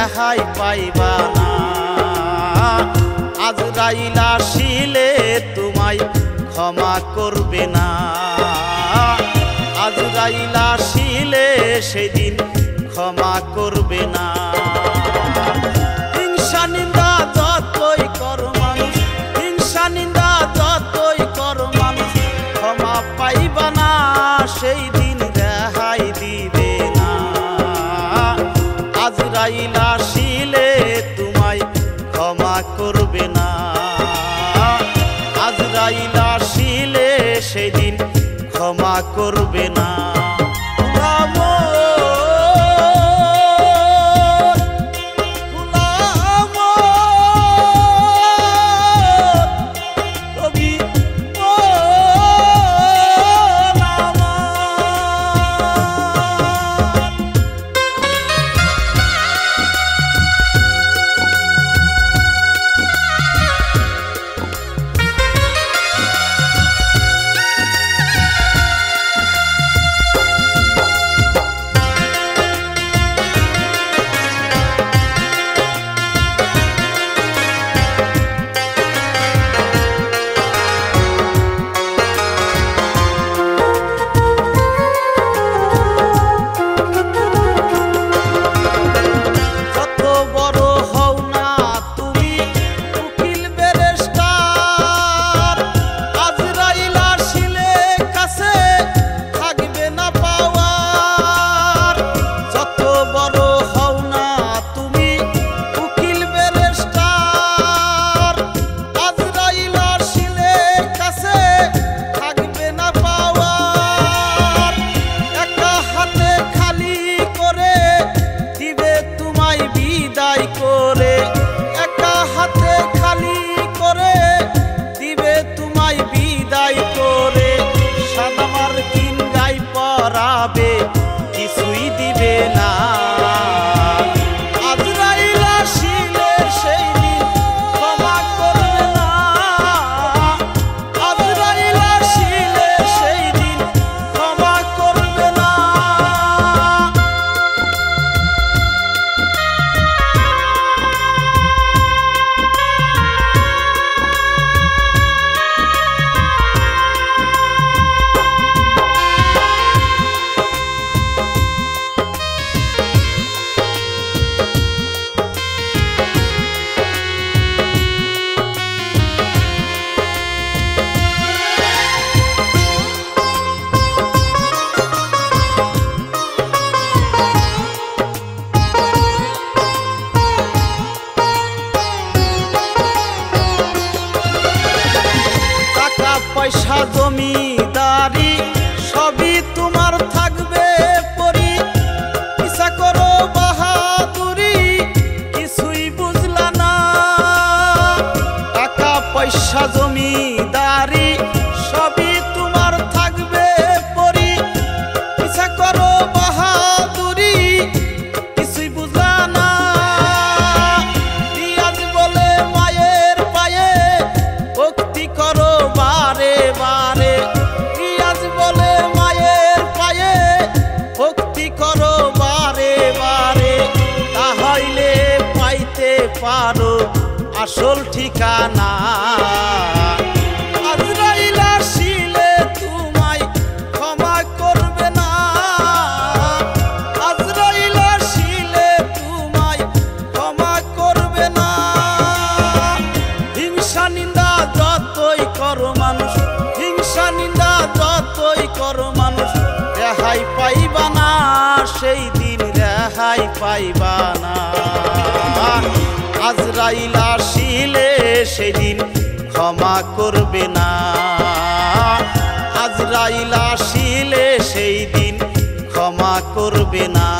রেহাই পাইবা না। আজরাইল আসিলে তোমায় ক্ষমা করবে না। আজরাইল আসিলে সেদিন ক্ষমা করবে না। হিংসা নিন্দা যতই করো মানুষ, হিংসা নিন্দা যতই করো মানুষ, ক্ষমা পাইবা না, সেই দিন রেহাই দিবে না। আজরাইল আসিলে তোমায় ক্ষমা করবে না। আজরাইল আসিলে সেদিন ক্ষমা করবে না। কিছুই দিবে না। আজরাইল আসিলে সেই দিন ক্ষমা করবে না। আজরাইল আসিলে সেই দিন ক্ষমা করবে না। পয়সা জমিদারি সবই তোমার থাকবে পরি, ইচ্ছা করো বাহাদুরি কিছুই বুঝলা না। টাকা পয়সা জমিদারি সবই তোমার থাকবে পরি, ইচ্ছা করো বাহাদুরি কিছুই বুঝলা না। রিয়াজ বলে মায়ের পায়ে ভক্তি করো বারে বারে, রিয়াজ বলে মায়ের পায়ে ভক্তি করো বারে বারে, তাহলে পাইতে পারো আসল ঠিকানা। আজরাইল আসিলে তোমায় ক্ষমা করবে না। আজরাইল আসিলে তোমায় ক্ষমা করবে না। হিংসা নিন্দা যতই করো মানুষ, হিংসা নিন্দা যতই করো মানুষ, রেহাই পাইবা না, সেই দিন রেহাই পাইবা না। আজরাইল আসিলে সেদিন ক্ষমা করবে না। আজরাইল আসিলে সেই দিন ক্ষমা করবে না।